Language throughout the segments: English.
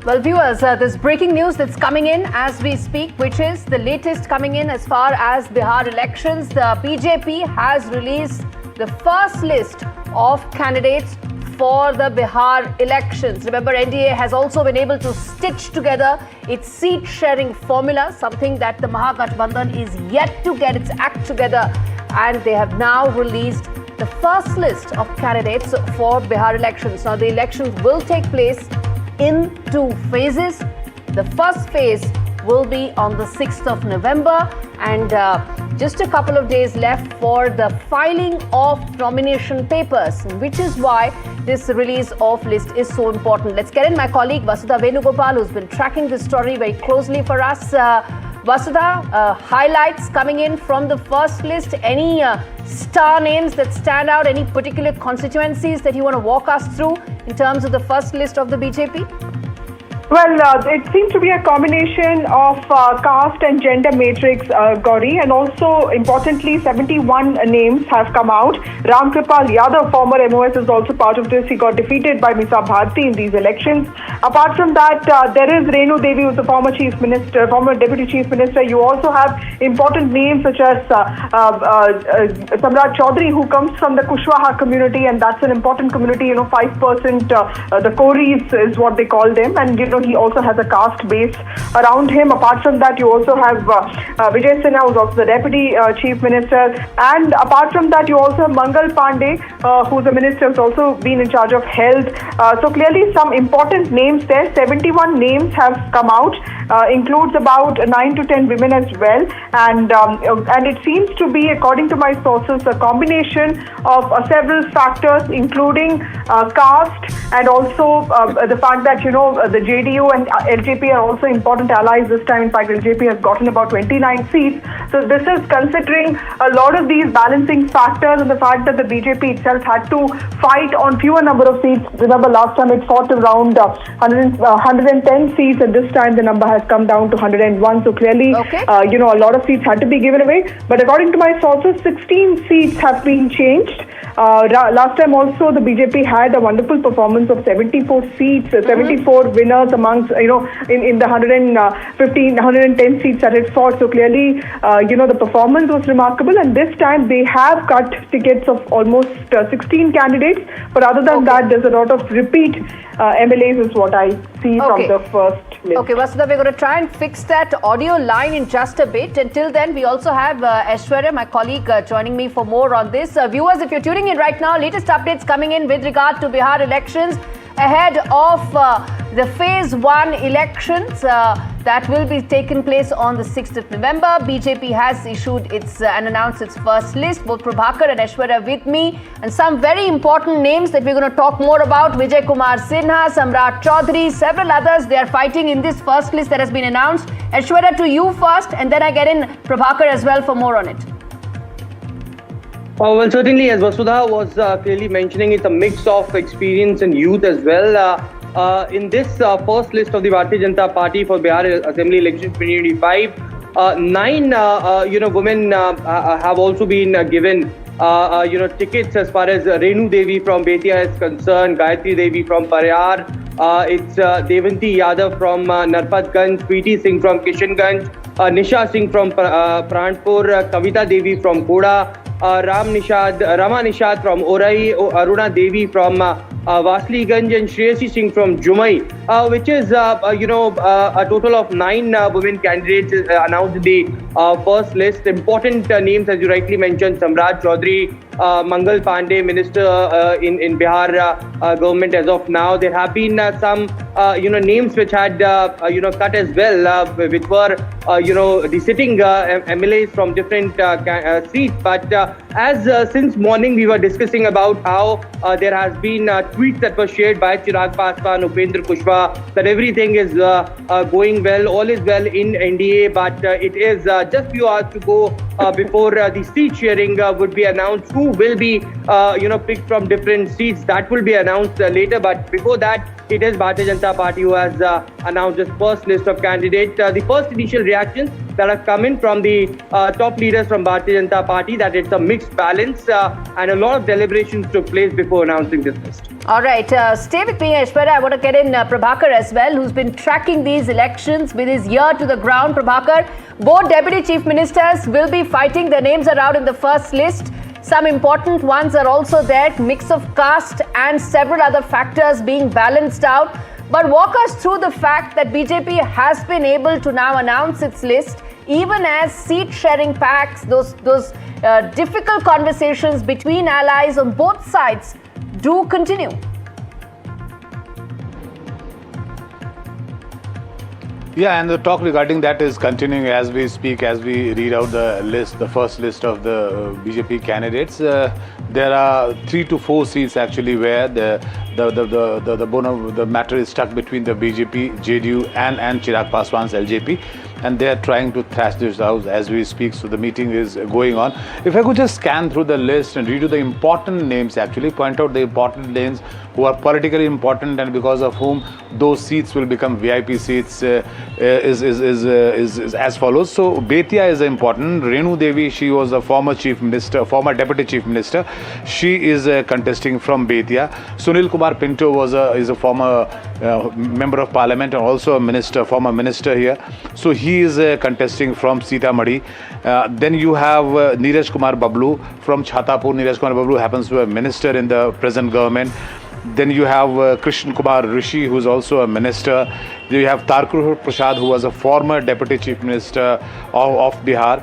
Well, viewers, there's breaking news that's coming in as we speak, which is the latest coming in as far as Bihar elections. The BJP has released the first list of candidates for the Bihar elections. Remember, NDA has also been able to stitch together its seat-sharing formula, something that the Mahagathbandhan is yet to get its act together. And they have now released the first list of candidates for Bihar elections. Now, the elections will take place in 2 phases. The first phase will be on the 6th of November, and just a couple of days left for the filing of nomination papers, which is why this release of list is so important. Let's get in my colleague Vasudha Venugopal, who's been tracking this story very closely for us. Vasudha, highlights coming in from the first list. Any star names that stand out? Any particular constituencies that you want to walk us through in terms of the first list of the BJP? Well, it seems to be a combination of caste and gender matrix, Gauri, and also importantly 71 names have come out. Ram Kripal Yadav, former MOS, is also part of this. He got defeated by Misa Bharti in these elections. Apart from that, there is Renu Devi, who's the former chief minister, former deputy chief minister. You also have important names such as Samrat Chaudhary, who comes from the Kushwaha community, and that's an important community. 5% the Koris is what they call them, and he also has a caste base around him. Apart from that, you also have Vijay Sinha, who's also the deputy chief minister, and apart from that, you also have Mangal Pandey, who's a minister who's also been in charge of health. So clearly some important names there. 71 names have come out, includes about 9 to 10 women as well, and it seems to be, according to my sources, a combination of several factors, including caste, and also the fact that the JDU and LJP are also important allies this time. In fact, LJP has gotten about 29 seats. So this is considering a lot of these balancing factors, and the fact that the BJP itself had to fight on fewer number of seats. Remember, last time it fought around 110 seats, and this time the number has come down to 101. So clearly, a lot of seats had to be given away. But according to my sources, 16 seats have been changed. Last time also the BJP had a wonderful performance of 74 seats, 74 winners amongst, in the 110 seats that it fought. So clearly, the performance was remarkable, and this time they have cut tickets of almost 16 candidates. But other than that, there's a lot of repeat MLAs is what I see from the first list. Okay, Vasudha, we're going to try and fix that audio line in just a bit. Until then, we also have Aishwarya, my colleague, joining me for more on this. Viewers, if you're tuning in right now, latest updates coming in with regard to Bihar elections ahead of the phase 1 elections that will be taking place on the 6th of November. BJP has issued and announced its first list. Both Prabhakar and Aishwarya with me, and some very important names that we're going to talk more about. Vijay Kumar Sinha, Samrat Chaudhary, several others. They are fighting in this first list that has been announced. Aishwarya, to you first, and then I get in Prabhakar as well for more on it. Well, certainly, as Vasudha was clearly mentioning, it's a mix of experience and youth as well. In this first list of the Bharatiya Janata Party for Bihar Assembly Elections 2025, 9 women have also been given tickets as far as Renu Devi from Betia is concerned, Gayatri Devi from Paryar, it's Devanti Yadav from Narpadganj, Preeti Singh from Kishanganj, Nisha Singh from Pranpur, Kavita Devi from Koda, Rama Nishad from Orai, Aruna Devi from Vasliganj, and Shreyasi Singh from Jumai, which is a total of 9 women candidates announced in the first list. Important names, as you rightly mentioned: Samrat Chaudhary, Mangal Pandey, minister in Bihar government as of now. There have been some names which had cut as well, which were the sitting MLAs from different seats. But as since morning we were discussing about how there has been tweets that were shared by Chirag Paswan, Upendra Kushwaha, that everything is going well, all is well in NDA, but it is just few hours to go before the seat sharing would be announced. Who who will be, picked from different seats. That will be announced later. But before that, it is Bharatiya Janata Party who has announced its first list of candidates. The first initial reactions that have come in from the top leaders from Bharatiya Janata Party that it's a mixed balance and a lot of deliberations took place before announcing this list. All right, stay with me, Aishwarya. I want to get in Prabhakar as well, who's been tracking these elections with his ear to the ground. Prabhakar, both Deputy Chief Ministers will be fighting. Their names are out in the first list. Some important ones are also there, mix of caste and several other factors being balanced out. But walk us through the fact that BJP has been able to now announce its list, even as seat-sharing pacts, those difficult conversations between allies on both sides do continue. Yeah, and the talk regarding that is continuing as we speak, as we read out the list, the first list of the BJP candidates. There are 3 to 4 seats actually where the matter is stuck between the BJP, JDU and Chirag Paswan's LJP, and they are trying to thrash this out as we speak. So the meeting is going on. If I could just scan through the list and read you the important names, actually point out the important names who are politically important and because of whom those seats will become VIP seats is as follows. So Betia is important. Renu Devi, she was a former chief minister, former deputy chief minister. She is contesting from Betia. Sunil Kumar Pinto is a former member of parliament and also a minister, former minister here. So he is contesting from Sitamarhi. Then you have Neeraj Kumar Bablu from Chhatapur. Neeraj Kumar Bablu happens to be a minister in the present government. Then you have Krishna Kumar Rishi, who is also a minister. Then you have Tarkur Prasad, who was a former deputy chief minister of Bihar.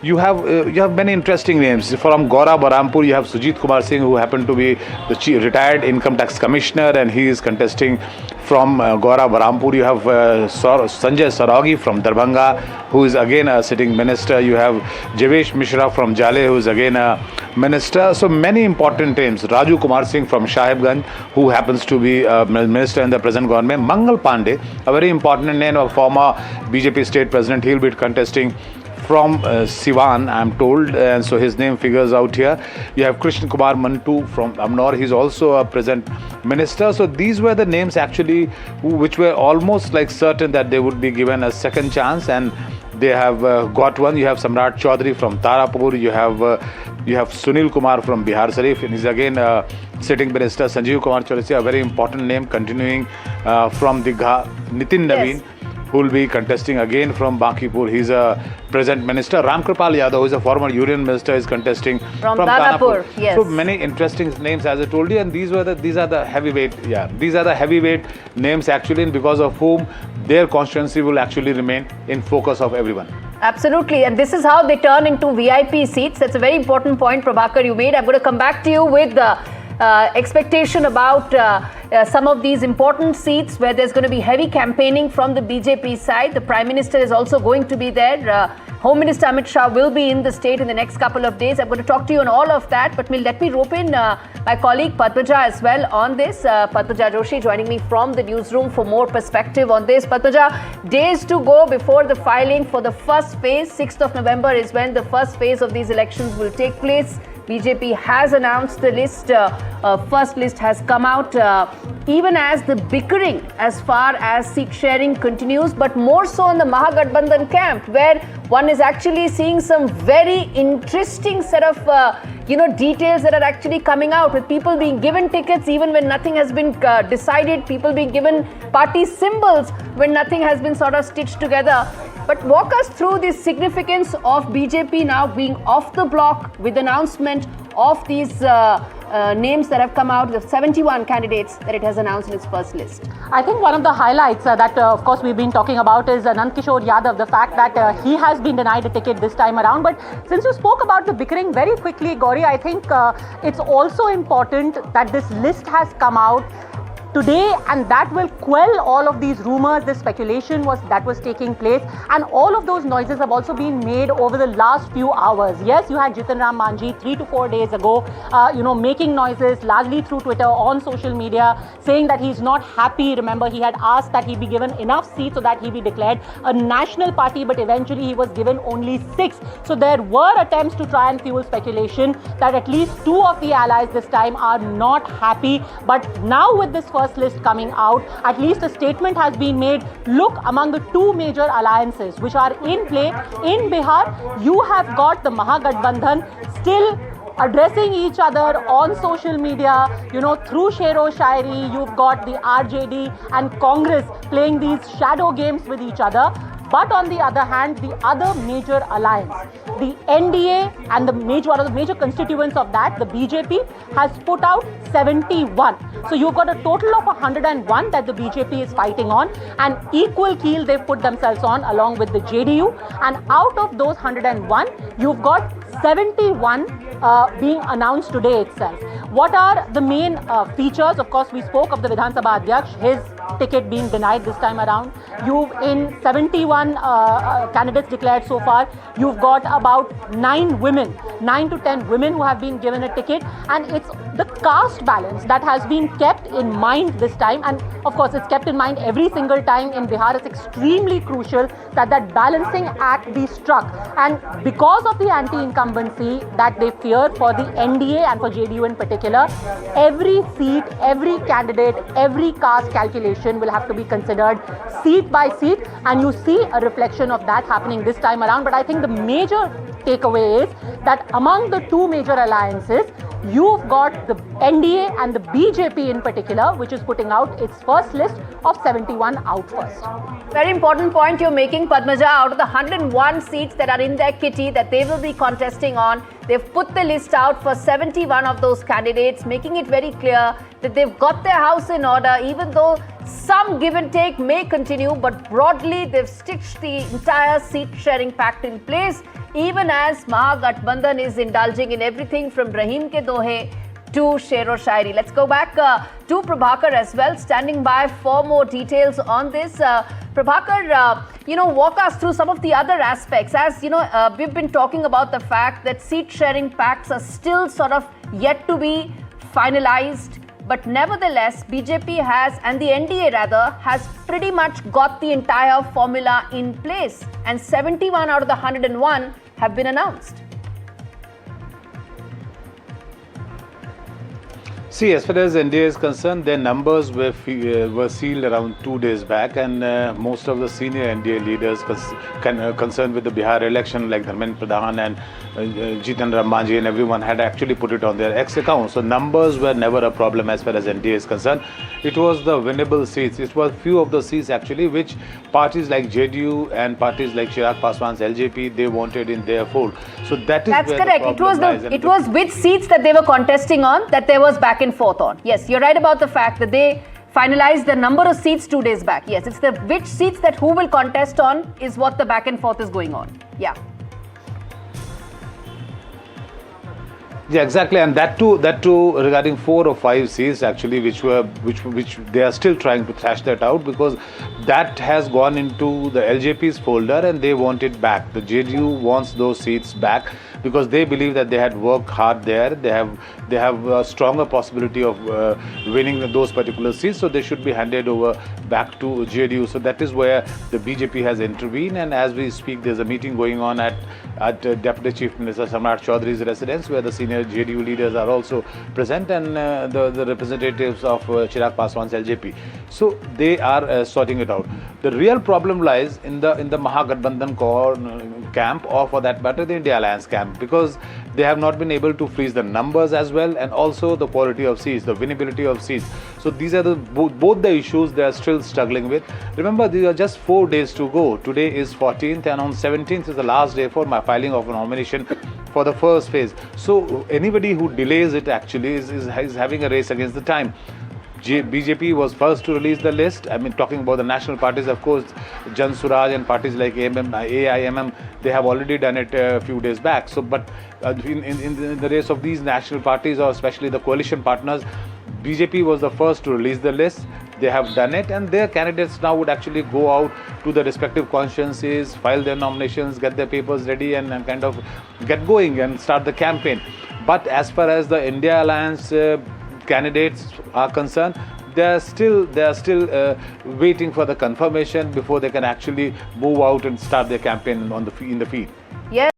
You have many interesting names. From Gora Barampur, you have Sujit Kumar Singh, who happened to be the retired income tax commissioner, and he is contesting from Gora Barampur. You have Sanjay Saragi from Darbhanga, who is again a sitting minister. You have Javesh Mishra from Jale, who is again a minister. So many important names. Raju Kumar Singh from Sahibganj, who happens to be a minister in the present government. Mangal Pandey, a very important name, a former BJP state president. He'll be contesting from Siwan, I'm told, and so his name figures out here. You have Krishna Kumar Mantu from Amnor. He's also a present minister. So these were the names actually which were almost like certain that they would be given a second chance, and they have got one. You have Samrat Chaudhary from Tarapur. You have Sunil Kumar from Bihar Sharif, and he's again sitting minister. Sanjeev Kumar Chaudhary, a very important name, continuing from Digha. Nitin Nabin, yes, who will be contesting again from Bankipur. He's a present minister. Ramkripal Yadav, who is a former union minister, is contesting from Danapur. Yes. So many interesting names, as I told you, and these are the heavyweight. Yeah, these are the heavyweight names actually, and because of whom their constituency will actually remain in focus of everyone. Absolutely, and this is how they turn into VIP seats. That's a very important point, Prabhakar, you made. I'm going to come back to you with the expectation about some of these important seats where there's going to be heavy campaigning from the BJP side. The Prime Minister is also going to be there. Home Minister Amit Shah will be in the state in the next couple of days. I'm going to talk to you on all of that, but let me rope in my colleague Padmaja as well on this. Padmaja Joshi joining me from the newsroom for more perspective on this. Padmaja, days to go before the filing for the first phase. 6th of November is when the first phase of these elections will take place. BJP has announced the list. First list has come out, even as the bickering as far as seat sharing continues, but more so in the Mahagathbandhan camp, where one is actually seeing some very interesting set of details that are actually coming out, with people being given tickets even when nothing has been decided, people being given party symbols when nothing has been sort of stitched together. But walk us through the significance of BJP now being off the block with the announcement of these names that have come out, the 71 candidates that it has announced in its first list. I think one of the highlights that, of course, we've been talking about is Nand Kishore Yadav, the fact that he has been denied a ticket this time around. But since you spoke about the bickering very quickly, Gauri, I think it's also important that this list has come out today, and that will quell all of these rumors, this speculation that was taking place, and all of those noises have also been made over the last few hours. Yes, you had Jitan Ram Manjhi 3 to 4 days ago, making noises largely through Twitter, on social media, saying that he's not happy. Remember, he had asked that he be given enough seats so that he be declared a national party, but eventually he was given only 6. So there were attempts to try and fuel speculation that at least 2 of the allies this time are not happy. But now with this first list coming out, at least a statement has been made. Look, among the 2 major alliances which are in play in Bihar, you have got the Mahagathbandhan still addressing each other on social media, through Shero Shairi. You've got the RJD and Congress playing these shadow games with each other. But on the other hand, the other major alliance, the NDA and one of the major constituents of that, the BJP, has put out 71. So you've got a total of 101 that the BJP is fighting on, and equal keel they've put themselves on along with the JDU. And out of those 101, you've got 71 being announced today itself. What are the main features? Of course, we spoke of the Vidhan Sabha Adhyaksh, his ticket being denied this time around. You've in 71 candidates declared so far, you've got about 9 to 10 women who have been given a ticket, and it's the caste balance that has been kept in mind this time. And of course, it's kept in mind every single time in Bihar. It's extremely crucial that balancing act be struck. And because of the anti-incumbency that they fear for the NDA and for JDU in particular, every seat, every candidate, every caste calculation will have to be considered seat by seat, and you see a reflection of that happening this time around. But I think the major takeaway is that among the 2 major alliances, you've got the NDA and the BJP in particular, which is putting out its first list of 71 out first. Very important point you're making, Padmaja. Out of the 101 seats that are in their kitty that they will be contesting on, they've put the list out for 71 of those candidates, making it very clear that they've got their house in order, even though some give and take may continue, but broadly they've stitched the entire seat sharing pact in place, even as Mahagathbandhan is indulging in everything from Rahim Ke Dohe to Shero Shairi. Let's go back to Prabhakar as well, standing by for more details on this. Prabhakar, walk us through some of the other aspects. As we've been talking about the fact that seat sharing pacts are still sort of yet to be finalized. But nevertheless, BJP and the NDA rather, has pretty much got the entire formula in place. And 71 out of the 101 have been announced. See, as far as NDA is concerned, their numbers were sealed around 2 days back, and most of the senior NDA leaders concerned with the Bihar election, like Dharmendra Pradhan and Jitan Ram Manjhi and everyone, had actually put it on their X account. So numbers were never a problem as far as NDA is concerned. It was the winnable seats. It was few of the seats actually which parties like JDU and parties like Chirag Paswan's LJP, they wanted in their fold. So that's correct. It was which seats that they were contesting on that there was back and forth on. Yes, you're right about the fact that they finalized the number of seats 2 days back. Yes, it's the which seats that who will contest on is what the back and forth is going on. Yeah. Yeah, exactly, and that too regarding 4 or 5 seats actually, which they are still trying to thrash that out, because that has gone into the LJP's folder and they want it back. The JDU wants those seats back because they believe that they had worked hard there. They have a stronger possibility of winning those particular seats, so they should be handed over back to JDU. So that is where the BJP has intervened, and as we speak, there's a meeting going on at Deputy Chief Minister Samrat Chaudhary's residence, where the senior JDU leaders are also present, and the representatives of Chirag Paswan's LJP. So they are sorting it out. The real problem lies in the Mahagathbandhan camp, or for that matter the India Alliance camp, because they have not been able to freeze the numbers as well, and also the quality of seats, the winnability of seats. So these are both the issues they are still struggling with. Remember, there are just 4 days to go. Today is 14th, and on 17th is the last day for my filing of a nomination for the first phase. So anybody who delays it actually is having a race against the time. BJP was first to release the list. I mean, talking about the national parties, of course, Jan Suraj and parties like AIMM, they have already done it a few days back. So, but in the race of these national parties, or especially the coalition partners, BJP was the first to release the list. They have done it, and their candidates now would actually go out to the respective constituencies, file their nominations, get their papers ready, and kind of get going and start the campaign. But as far as the India Alliance candidates are concerned, they are still waiting for the confirmation before they can actually move out and start their campaign in the field. Yes.